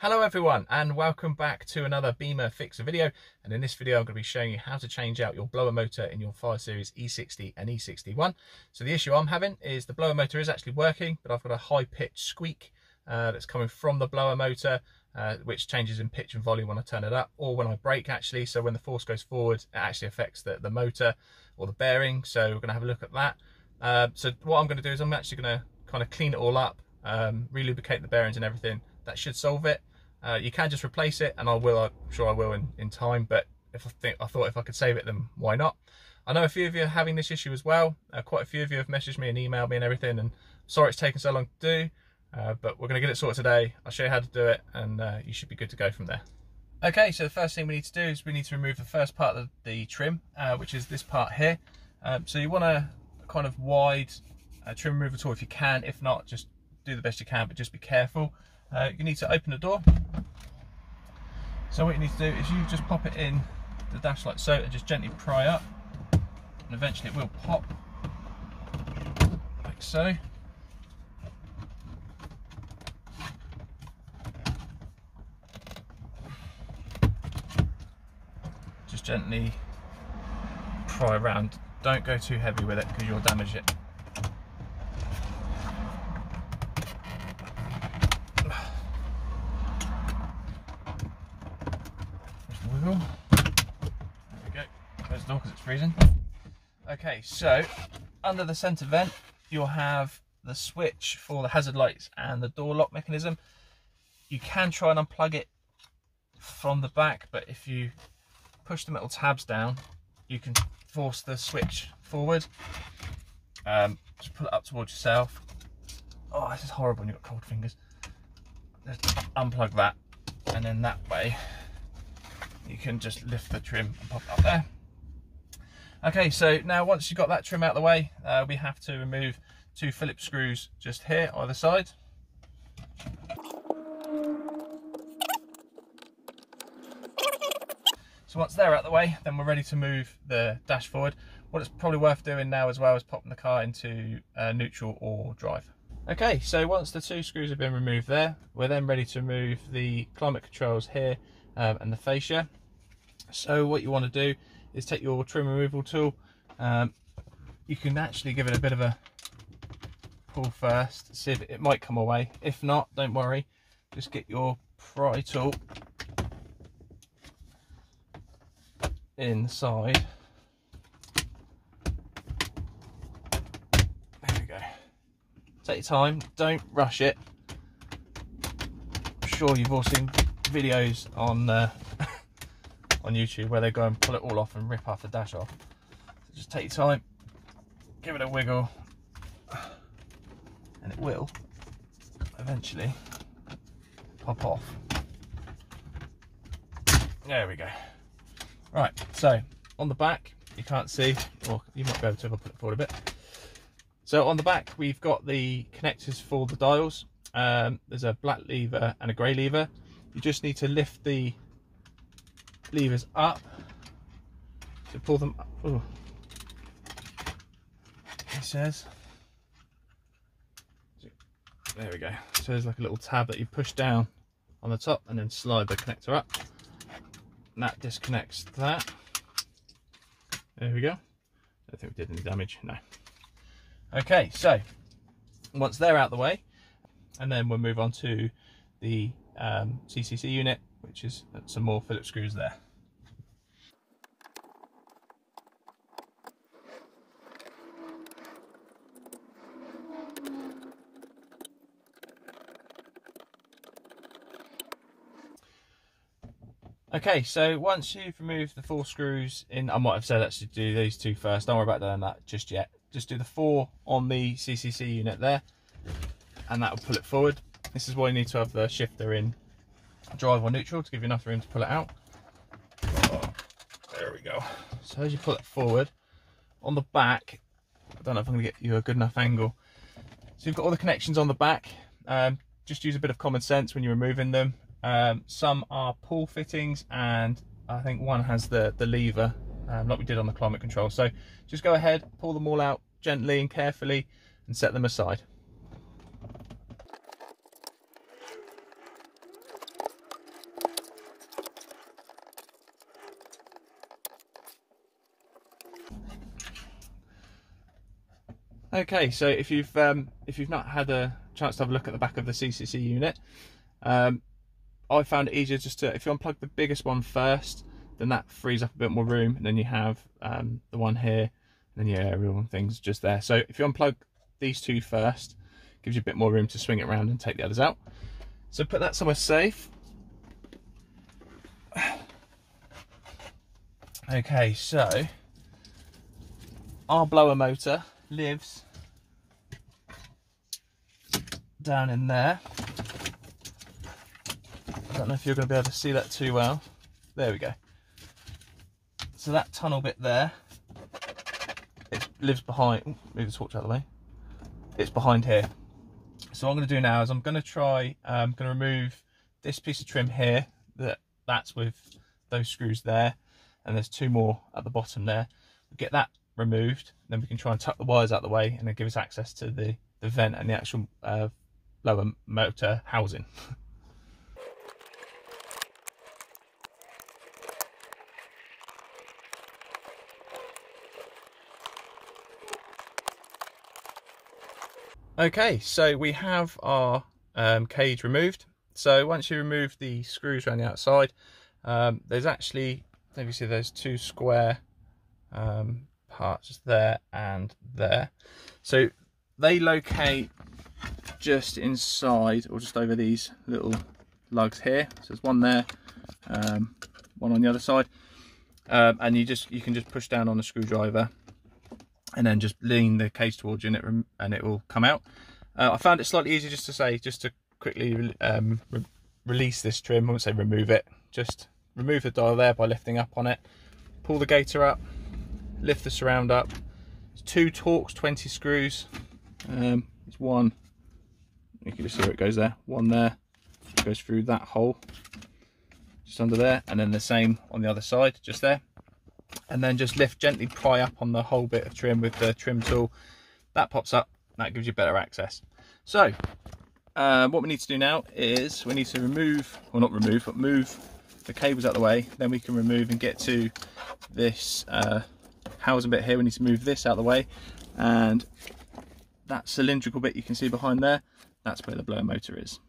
Hello everyone and welcome back to another Bimmer Fixer video, and in this video I'm going to be showing you how to change out your blower motor in your 5 Series E60 and E61. So the issue I'm having is the blower motor is actually working, but I've got a high pitched squeak that's coming from the blower motor, which changes in pitch and volume when I turn it up or when I brake actually. So when the force goes forward it actually affects the motor or the bearing, so we're going to have a look at that. So what I'm going to do is I'm actually going to kind of clean it all up, re-lubricate the bearings and everything. That should solve it. You can just replace it, and I'm sure I will in time, but I thought if I could save it, then why not? I know a few of you are having this issue as well. Quite a few of you have messaged me and emailed me and everything, and sorry it's taken so long to do, but we're going to get it sorted today. I'll show you how to do it, and you should be good to go from there. Okay, so the first thing we need to do is we need to remove the first part of the trim, which is this part here. So you want a kind of wide trim removal tool if you can. If not, just do the best you can, but just be careful. You need to open the door. So what you need to do is you just pop it in the dash like so and just gently pry up, and eventually it will pop like so. Just gently pry around, don't go too heavy with it because you'll damage it. There we go, close the door because it's freezing. Okay, so under the centre vent you'll have the switch for the hazard lights and the door lock mechanism. You can try and unplug it from the back, but if you push the metal tabs down you can force the switch forward. Just pull it up towards yourself. Oh, this is horrible when you've got cold fingers. Just unplug that, and then that way you can just lift the trim and pop it up there. Okay, so now once you've got that trim out of the way, we have to remove 2 Phillips screws just here either side. So once they're out of the way, then we're ready to move the dash forward. What it's probably worth doing now as well is popping the car into neutral or drive. Okay, so once the 2 screws have been removed there, we're then ready to remove the climate controls here and the fascia. So what you want to do is take your trim removal tool. You can actually give it a bit of a pull first, see if it might come away. If not, don't worry, just get your pry tool inside. There we go. Take your time, don't rush it. I'm sure you've all seen videos on on YouTube where they go and pull it all off and rip half the dash off. So just take your time, give it a wiggle, and it will eventually pop off. There we go. Right, so on the back, you can't see, or you might be able to if I put it forward a bit. So on the back we've got the connectors for the dials. There's a black lever and a grey lever. You just need to lift the levers up to pull them up. Ooh. It says, there we go. So there's like a little tab that you push down on the top and then slide the connector up, and that disconnects that. There we go. I don't think we did any damage, no. Okay, so once they're out the way, and then we'll move on to the CCC unit, which is some more Phillips screws there. Okay, so once you've removed the 4 screws in, I might have said actually do these 2 first, don't worry about doing that just yet. Just do the 4 on the CCC unit there, and that will pull it forward. This is why you need to have the shifter in drive or neutral to give you enough room to pull it out. Oh, there we go. So as you pull it forward, on the back, I don't know if I'm going to get you a good enough angle. So you've got all the connections on the back. Just use a bit of common sense when you're removing them. Some are pull fittings, and I think one has the lever, like we did on the climate control. So just go ahead, pull them all out gently and carefully and set them aside. Okay, so if you've not had a chance to have a look at the back of the e60 unit, I found it easier just to, if you unplug the biggest one first, then that frees up a bit more room, and then you have the one here, and then your aerial and things just there. So if you unplug these two first, gives you a bit more room to swing it around and take the others out. So put that somewhere safe. Okay, so our blower motor lives down in there. I don't know if you're going to be able to see that too well. There we go. So that tunnel bit there, it lives behind, move the torch out of the way, it's behind here. So what I'm going to do now is I'm going to remove this piece of trim here, that's with those screws there, and there's two more at the bottom there. We'll get that removed, then we can try and tuck the wires out of the way, and then give us access to the vent and the actual blower motor housing. Okay, so we have our cage removed. So once you remove the screws around the outside, there's actually, if you see, there's two square parts there and there. So they locate just inside or just over these little lugs here. So there's one there, one on the other side, and you can just push down on the screwdriver and then just lean the cage towards you and it will come out. I found it slightly easier just to quickly release this trim. I won't say remove it, just remove the dial there by lifting up on it, pull the gaiter up, lift the surround up. It's 2 Torx 20 screws. It's one, you can just see where it goes there, one there, goes through that hole just under there, and then the same on the other side just there. And then just gently pry up on the whole bit of trim with the trim tool. That pops up, that gives you better access. So what we need to do now is we need to remove, or not remove, but move the cables out of the way. Then we can remove and get to this housing bit here. We need to move this out of the way, and that cylindrical bit you can see behind there, that's where the blower motor is.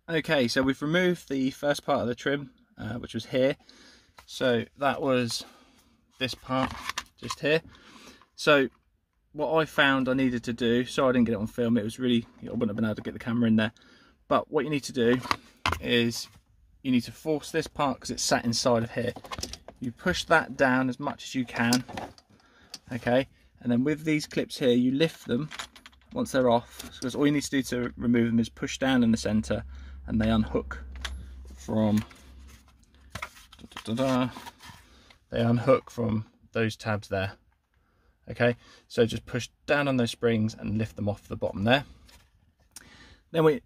Okay, so we've removed the first part of the trim, which was here. So that was this part just here. So what I found I needed to do, sorry I didn't get it on film, it was really, I wouldn't have been able to get the camera in there, but what you need to do is you need to force this part, because it's sat inside of here, you push that down as much as you can, okay, and then with these clips here you lift them once they're off, because all you need to do to remove them is push down in the center and they unhook from they unhook from those tabs there. Okay, so just push down on those springs and lift them off the bottom there. Then what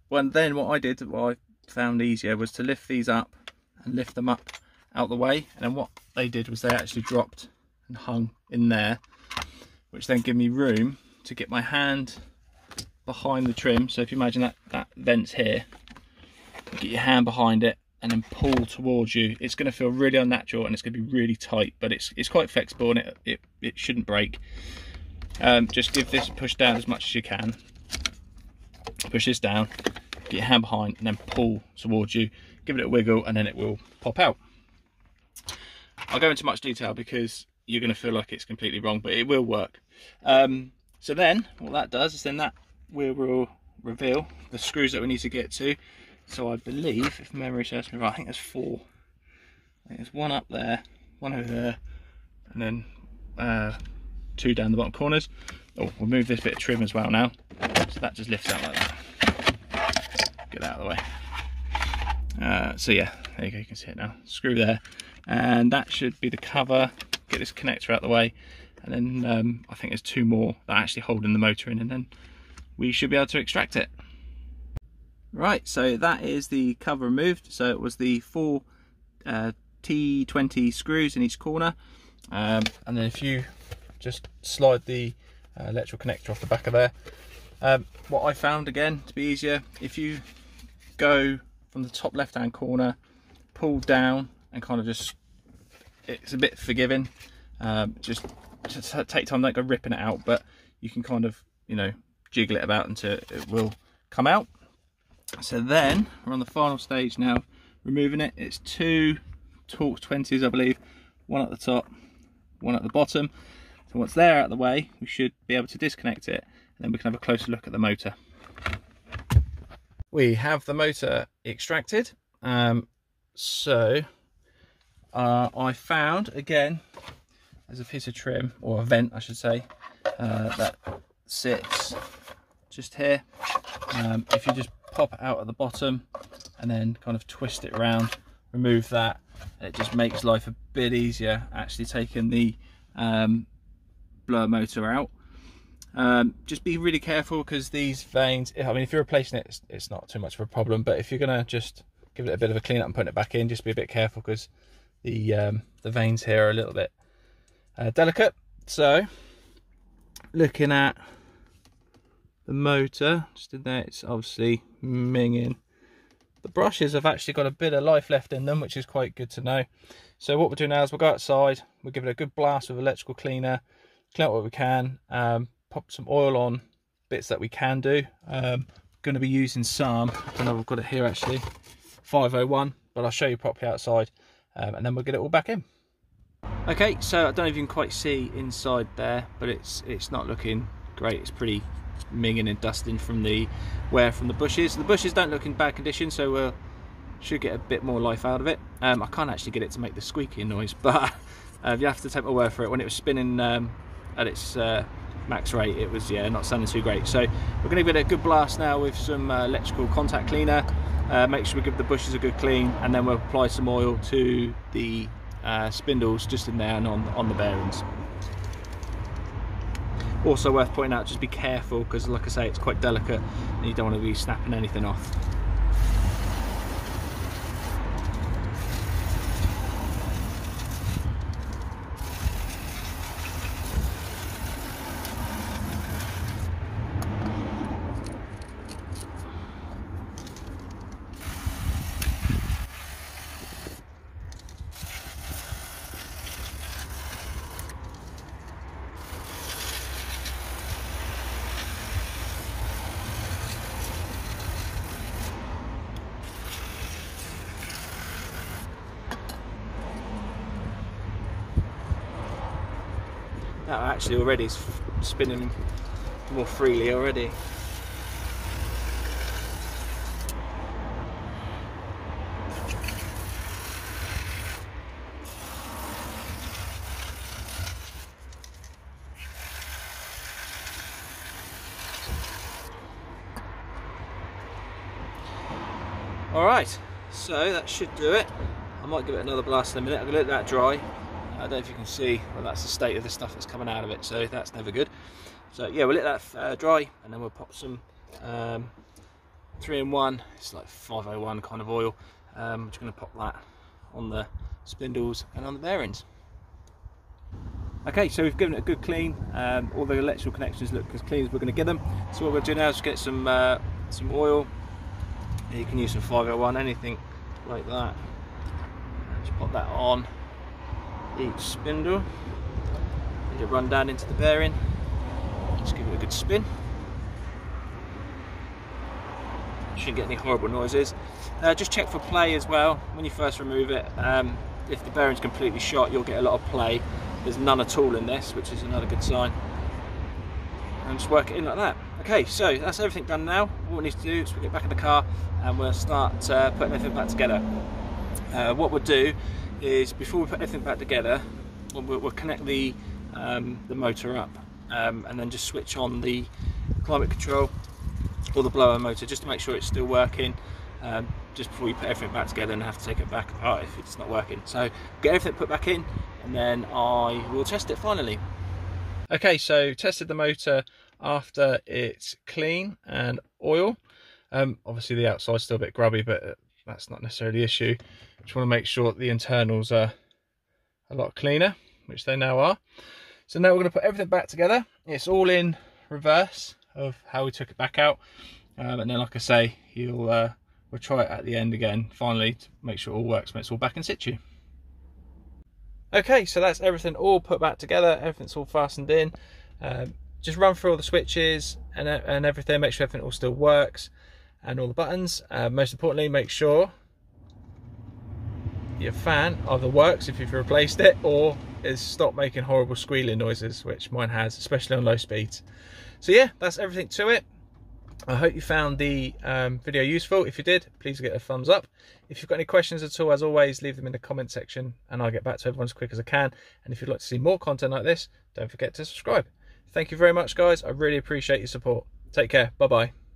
I found easier was to lift these up and lift them up out the way, and then what they did was they actually dropped and hung in there, which then gave me room to get my hand behind the trim. So if you imagine that vent's here, get your hand behind it and then pull towards you. It's going to feel really unnatural and it's going to be really tight, but it's quite flexible and it shouldn't break. Just give this push down as much as you can. Push this down, get your hand behind and then pull towards you. Give it a wiggle and then it will pop out. I'll go into much detail because you're going to feel like it's completely wrong, but it will work. So then what that does is then that will reveal the screws that we need to get to. So I believe, if memory serves me right, I think there's 4. I think there's one up there, one over there, and then 2 down the bottom corners. Oh, we'll move this bit of trim as well now. So that just lifts out like that. Get that out of the way. So yeah, there you go, you can see it now. Screw there. And that should be the cover. Get this connector out of the way. And then I think there's 2 more that are actually holding the motor in, and then we should be able to extract it. Right, so that is the cover removed. So it was the 4 T20 screws in each corner, and then if you just slide the electrical connector off the back of there. What I found, again, to be easier, if you go from the top left hand corner, pull down and kind of just, it's a bit forgiving, just take time, don't go ripping it out, but you can kind of, you know, jiggle it about until it will come out. So then we're on the final stage now, removing it. It's 2 Torx 20s, I believe, one at the top, one at the bottom. So once they're out of the way, we should be able to disconnect it, and then we can have a closer look at the motor. We have the motor extracted. So I found, again, there's a piece of trim, or a vent I should say, that sits just here. If you just pop it out at the bottom and then kind of twist it around, remove that, it just makes life a bit easier actually taking the blower motor out. Just be really careful, because these vanes, I mean, if you're replacing it, it's not too much of a problem, but if you're gonna just give it a bit of a clean up and put it back in, just be a bit careful, because the vanes here are a little bit delicate. So looking at the motor just in there, it's obviously minging. The brushes have actually got a bit of life left in them, which is quite good to know. So what we'll do now is we'll go outside, we'll give it a good blast with electrical cleaner, clean out what we can, pop some oil on bits that we can do. Going to be using some, I don't know if I've got it here actually, 501, but I'll show you properly outside, and then we'll get it all back in. Okay, so I don't know if you can quite see inside there, but it's not looking great. It's pretty minging and dusting from the wear from the bushes. The bushes don't look in bad condition, so we'll should get a bit more life out of it. I can't actually get it to make the squeaking noise, but you have to take my word for it. When it was spinning at its max rate, it was, yeah, not sounding too great. So we're going to give it a good blast now with some electrical contact cleaner. Make sure we give the bushes a good clean, and then we'll apply some oil to the spindles just in there and on the bearings. Also worth pointing out, just be careful, because like I say, it's quite delicate and you don't want to be snapping anything off. That actually already is spinning more freely already. Alright, so that should do it. I might give it another blast in a minute. I'm going to let that dry. I don't know if you can see, well, that's the state of the stuff that's coming out of it, so that's never good. So yeah, we'll let that dry, and then we'll pop some 3-in-1, it's like 501 kind of oil. I'm just going to pop that on the spindles and on the bearings. Okay, so we've given it a good clean. All the electrical connections look as clean as we're going to get them. So what we're going to do now is get some oil. You can use some 501, anything like that. Just pop that on each spindle, let it run down into the bearing. Just give it a good spin. Shouldn't get any horrible noises. Just check for play as well when you first remove it. If the bearing's completely shot, you'll get a lot of play. There's none at all in this, which is another good sign. And just work it in like that. Okay, so that's everything done now. What we need to do is we'll get back in the car and we'll start putting everything back together. What we'll do is, before we put everything back together, we'll connect the motor up, and then just switch on the climate control or the blower motor, just to make sure it's still working, just before we put everything back together and have to take it back apart if it's not working. So get everything put back in, and then I will test it finally. Okay, so tested the motor after it's clean and oil. Obviously the outside's still a bit grubby, but that's not necessarily the issue. Just want to make sure that the internals are a lot cleaner, which they now are. So now we're going to put everything back together. It's all in reverse of how we took it back out, and then, like I say, we'll try it at the end again finally to make sure it all works when it's all back in situ. Okay, so that's everything all put back together. Everything's all fastened in. just run through all the switches and everything, make sure everything all still works, and all the buttons. Most importantly, make sure your fan either works if you've replaced it, or is stopped making horrible squealing noises, which mine has, especially on low speeds. So yeah, that's everything to it. I hope you found the video useful. If you did, please get a thumbs up. If you've got any questions at all, as always, leave them in the comment section and I'll get back to everyone as quick as I can. And if you'd like to see more content like this, don't forget to subscribe. Thank you very much, guys. I really appreciate your support. Take care. Bye-bye.